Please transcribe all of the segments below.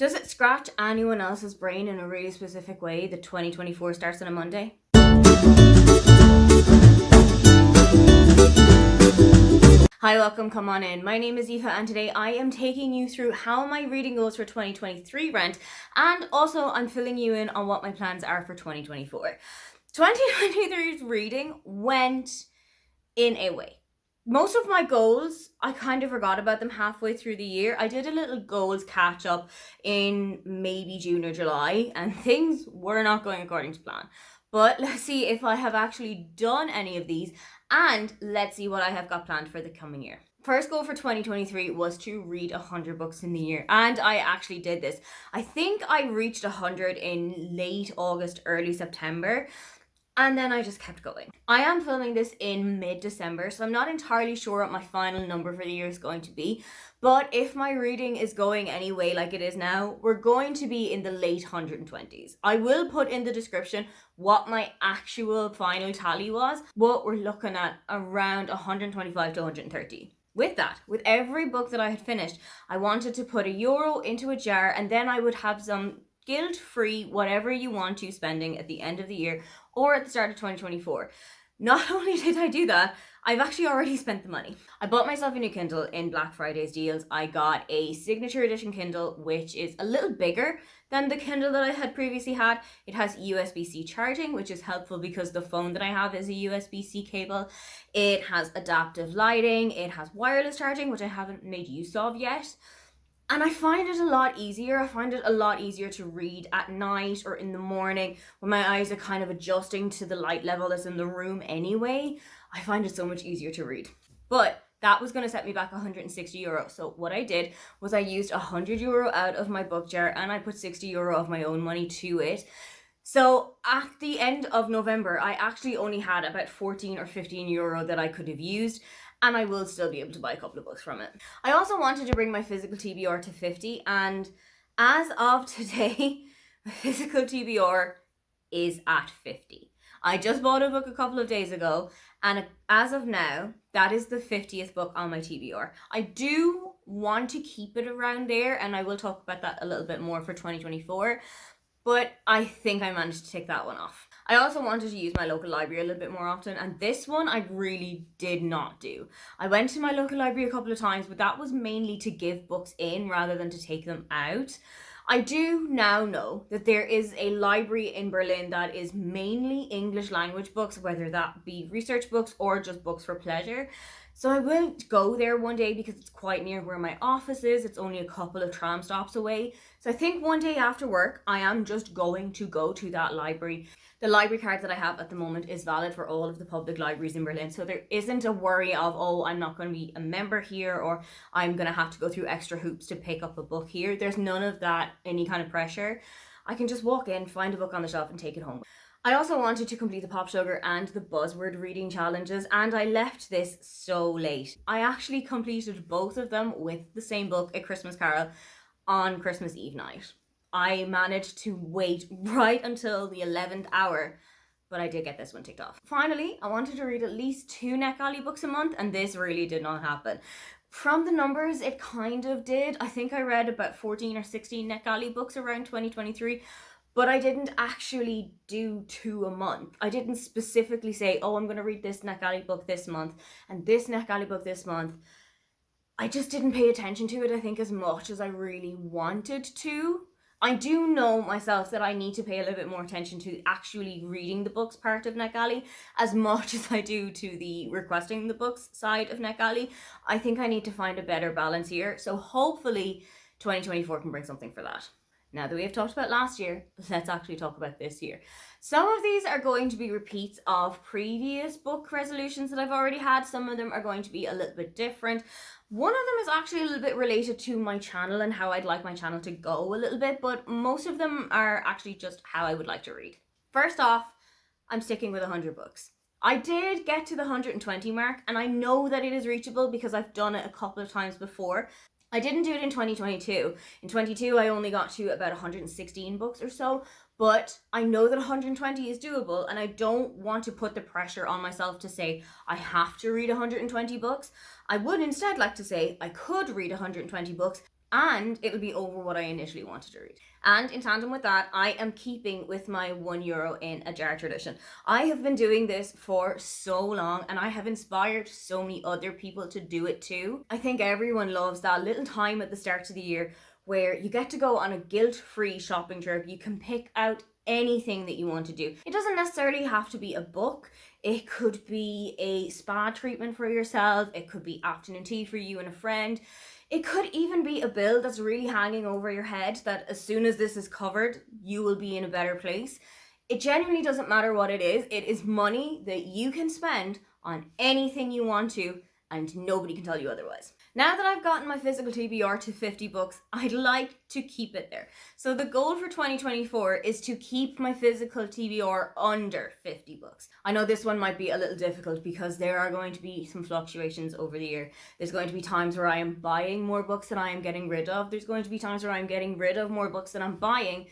Does it scratch anyone else's brain in a really specific way that 2024 starts on a Monday? Hi, welcome, come on in. My name is Aoife and today I am taking you through how my reading goals for 2023 went, and also I'm filling you in on what my plans are for 2024. 2023's reading went in a way. Most of my goals, I kind of forgot about them halfway through the year. I did a little goals catch up in maybe June or July and things were not going according to plan. But let's see if I have actually done any of these, and let's see what I have got planned for the coming year. First goal for 2023 was to read 100 books in the year, and I actually did this. I think I reached 100 in late August, early September. And then I just kept going. I am filming this in mid-December, so I'm not entirely sure what my final number for the year is going to be. But if my reading is going anyway like it is now, we're going to be in the late 120s. I will put in the description what my actual final tally was, but we're looking at around 125 to 130. With that, with every book that I had finished, I wanted to put €1 into a jar, and then I would have some guilt-free whatever you want to spending at the end of the year or at the start of 2024. Not only did I do that, I've actually already spent the money. I bought myself a new Kindle in Black Friday's deals. I got a signature edition Kindle, which is a little bigger than the Kindle that I had previously had. It has USB-C charging, which is helpful because the phone that I have is a USB-C cable. It has adaptive lighting. It has wireless charging, which I haven't made use of yet. And I find it a lot easier. I find it a lot easier to read at night or in the morning when my eyes are kind of adjusting to the light level that's in the room anyway. I find it so much easier to read. But that was going to set me back €160. So what I did was I used €100 out of my book jar and I put €60 of my own money to it. So at the end of November, I actually only had about 14 or 15 euro that I could have used, and I will still be able to buy a couple of books from it. I also wanted to bring my physical TBR to 50, and as of today, my physical TBR is at 50. I just bought a book a couple of days ago, and as of now, that is the 50th book on my TBR. I do want to keep it around there, and I will talk about that a little bit more for 2024, but I think I managed to take that one off. I also wanted to use my local library a little bit more often, and this one I really did not do. I went to my local library a couple of times, but that was mainly to give books in rather than to take them out. I do now know that there is a library in Berlin that is mainly English language books, whether that be research books or just books for pleasure. So I will go there one day because it's quite near where my office is. It's only a couple of tram stops away. So I think one day after work, I am just going to go to that library. The library card that I have at the moment is valid for all of the public libraries in Berlin. So there isn't a worry of, oh, I'm not going to be a member here or I'm going to have to go through extra hoops to pick up a book here. There's none of that, any kind of pressure. I can just walk in, find a book on the shelf and take it home. I also wanted to complete the Pop Sugar and the Buzzword reading challenges, and I left this so late. I actually completed both of them with the same book, A Christmas Carol, on Christmas Eve night. I managed to wait right until the 11th hour, but I did get this one ticked off. Finally, I wanted to read at least 2 NetGalley books a month, and this really did not happen. From the numbers, it kind of did. I think I read about 14 or 16 NetGalley books around 2023, but I didn't actually do 2 a month. I didn't specifically say, oh, I'm going to read this NetGalley book this month and this NetGalley book this month. I just didn't pay attention to it, I think, as much as I really wanted to. I do know myself that I need to pay a little bit more attention to actually reading the books part of NetGalley as much as I do to the requesting the books side of NetGalley. I think I need to find a better balance here. So hopefully 2024 can bring something for that. Now that we have talked about last year, let's actually talk about this year. Some of these are going to be repeats of previous book resolutions that I've already had. Some of them are going to be a little bit different. One of them is actually a little bit related to my channel and how I'd like my channel to go a little bit, but most of them are actually just how I would like to read. First off, I'm sticking with 100 books. I did get to the 120 mark, and I know that it is reachable because I've done it a couple of times before. I didn't do it in 2022. In 22, I only got to about 116 books or so, but I know that 120 is doable, and I don't want to put the pressure on myself to say I have to read 120 books. I would instead like to say I could read 120 books and it'll be over what I initially wanted to read. And in tandem with that, I am keeping with my €1 in a jar tradition. I have been doing this for so long, and I have inspired so many other people to do it too. I think everyone loves that little time at the start of the year where you get to go on a guilt-free shopping trip. You can pick out anything that you want to do. It doesn't necessarily have to be a book. It could be a spa treatment for yourself. It could be afternoon tea for you and a friend. It could even be a bill that's really hanging over your head that as soon as this is covered, you will be in a better place. It genuinely doesn't matter what it is. It is money that you can spend on anything you want to, and nobody can tell you otherwise. Now that I've gotten my physical TBR to 50 books, I'd like to keep it there. So the goal for 2024 is to keep my physical TBR under 50 books. I know this one might be a little difficult because there are going to be some fluctuations over the year. There's going to be times where I am buying more books than I am getting rid of. There's going to be times where I'm getting rid of more books than I'm buying,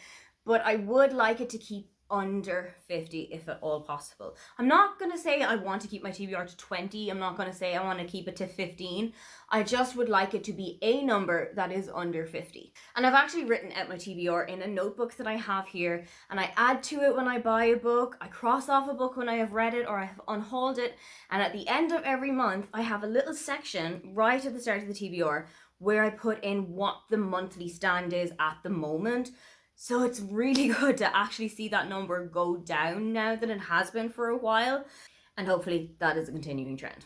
but I would like it to keep under 50 if at all possible. I'm not going to say I want to keep my TBR to 20. I'm not going to say I want to keep it to 15. I just would like it to be a number that is under 50. And I've actually written out my TBR in a notebook that I have here, and I add to it when I buy a book. I cross off a book when I have read it or I have unhauled it, and at the end of every month I have a little section right at the start of the TBR where I put in what the monthly stand is at the moment. So it's really good to actually see that number go down now that it has been for a while, and hopefully that is a continuing trend.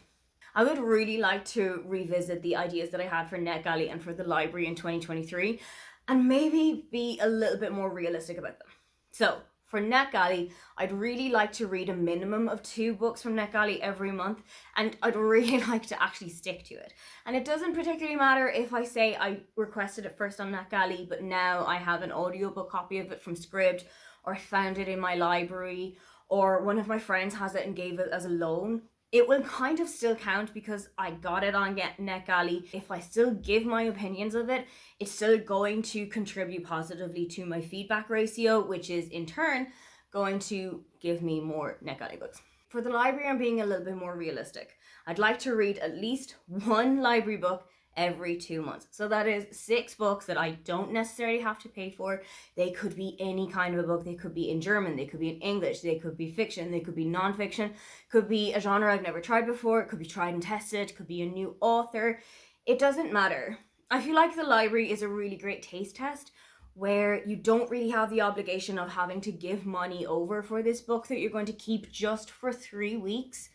I would really like to revisit the ideas that I had for NetGalley and for the library in 2023 and maybe be a little bit more realistic about them. So for NetGalley, I'd really like to read a minimum of 2 books from NetGalley every month, and I'd really like to actually stick to it. And it doesn't particularly matter if I say I requested it first on NetGalley, but now I have an audiobook copy of it from Scribd, or I found it in my library, or one of my friends has it and gave it as a loan. It will kind of still count because I got it on NetGalley. If I still give my opinions of it, it's still going to contribute positively to my feedback ratio, which is in turn going to give me more NetGalley books. For the library, I'm being a little bit more realistic. I'd like to read at least 1 library book every 2 months. So that is 6 books that I don't necessarily have to pay for. They could be any kind of a book. They could be in German, they could be in English, they could be fiction, they could be non-fiction, could be a genre I've never tried before, it could be tried and tested, could be a new author. It doesn't matter. I feel like the library is a really great taste test where you don't really have the obligation of having to give money over for this book that you're going to keep just for 3 weeks.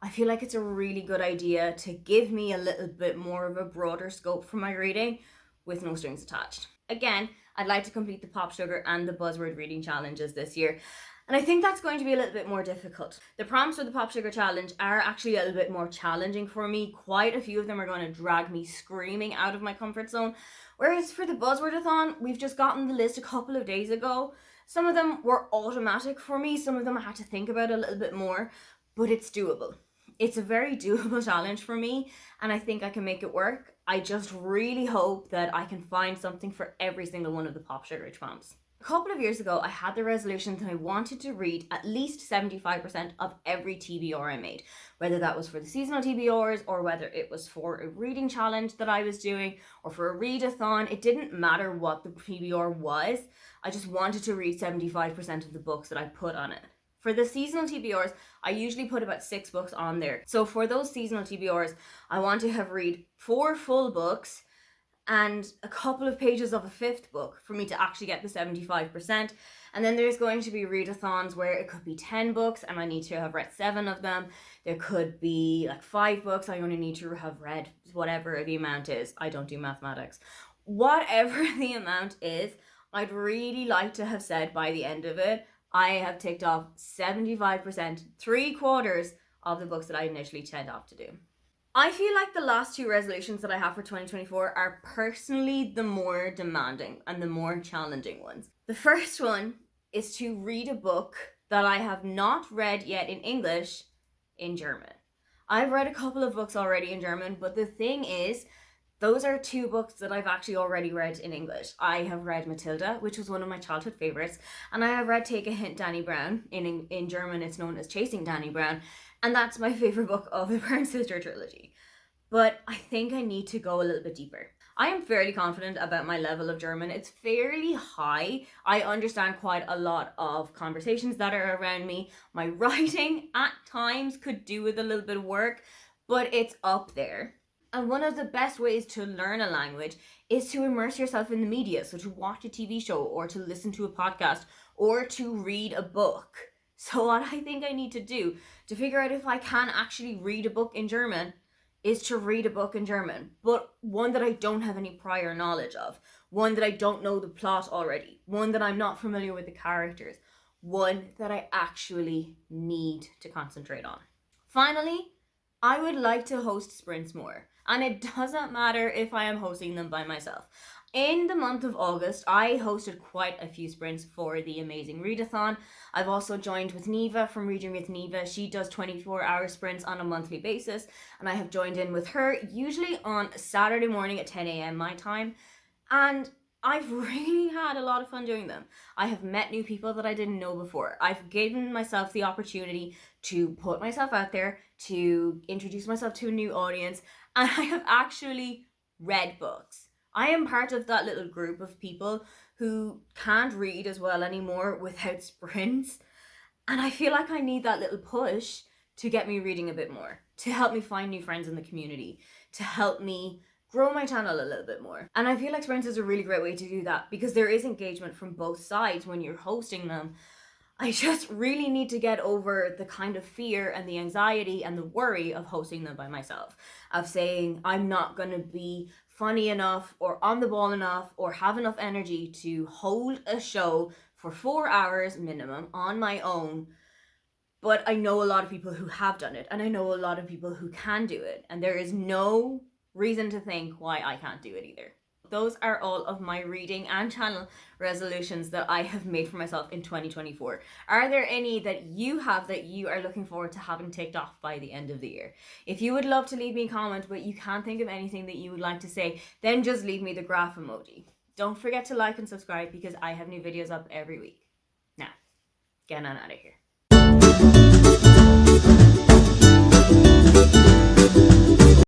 I feel like it's a really good idea to give me a little bit more of a broader scope for my reading with no strings attached. Again, I'd like to complete the Pop Sugar and the Buzzword reading challenges this year, and I think that's going to be a little bit more difficult. The prompts for the Pop Sugar challenge are actually a little bit more challenging for me. Quite a few of them are going to drag me screaming out of my comfort zone, whereas for the Buzzwordathon, we've just gotten the list a couple of days ago. Some of them were automatic for me, some of them I had to think about a little bit more, but it's doable. It's a very doable challenge for me, and I think I can make it work. I just really hope that I can find something for every single one of the Pop Sugar prompts. A couple of years ago, I had the resolution that I wanted to read at least 75% of every TBR I made, whether that was for the seasonal TBRs or whether it was for a reading challenge that I was doing or for a readathon. It didn't matter what the TBR was. I just wanted to read 75% of the books that I put on it. For the seasonal TBRs, I usually put about 6 books on there. So for those seasonal TBRs, I want to have read 4 full books and a couple of pages of a 5th book for me to actually get the 75%. And then there's going to be readathons where it could be 10 books and I need to have read 7 of them. There could be like 5 books, I only need to have read whatever the amount is. I don't do mathematics. Whatever the amount is, I'd really like to have said by the end of it, I have ticked off 75%, 3/4 of the books that I initially set off to do. I feel like the last 2 resolutions that I have for 2024 are personally the more demanding and the more challenging ones. The first one is to read a book that I have not read yet in English in German. I've read a couple of books already in German, but the thing is, those are 2 books that I've actually already read in English. I have read Matilda, which was one of my childhood favorites, and I have read Take a Hint, Danny Brown. In German, it's known as Chasing Danny Brown, and that's my favorite book of the Brown Sister trilogy. But I think I need to go a little bit deeper. I am fairly confident about my level of German. It's fairly high. I understand quite a lot of conversations that are around me. My writing at times could do with a little bit of work, but it's up there. And one of the best ways to learn a language is to immerse yourself in the media. So to watch a TV show or to listen to a podcast or to read a book. So what I think I need to do to figure out if I can actually read a book in German is to read a book in German, but one that I don't have any prior knowledge of, one that I don't know the plot already, one that I'm not familiar with the characters, one that I actually need to concentrate on. Finally, I would like to host sprints more, and it doesn't matter if I am hosting them by myself. In the month of August, I hosted quite a few sprints for the Amazing Readathon. I've also joined with Neva from Reading with Neva. She does 24-hour sprints on a monthly basis, and I have joined in with her, usually on Saturday morning at 10 a.m. my time, and I've really had a lot of fun doing them. I have met new people that I didn't know before. I've given myself the opportunity to put myself out there, to introduce myself to a new audience, and I have actually read books. I am part of that little group of people who can't read as well anymore without sprints. And I feel like I need that little push to get me reading a bit more, to help me find new friends in the community, to help me grow my channel a little bit more. And I feel like sprints is a really great way to do that because there is engagement from both sides when you're hosting them. I just really need to get over the kind of fear and the anxiety and the worry of hosting them by myself, of saying I'm not going to be funny enough or on the ball enough or have enough energy to hold a show for 4 hours minimum on my own. But I know a lot of people who have done it, and I know a lot of people who can do it, and there is no reason to think why I can't do it either. Those are all of my reading and channel resolutions that I have made for myself in 2024. Are there any that you have that you are looking forward to having ticked off by the end of the year? If you would love to leave me a comment but you can't think of anything that you would like to say, then just leave me the graph emoji. Don't forget to like and subscribe because I have new videos up every week. Now, get on out of here.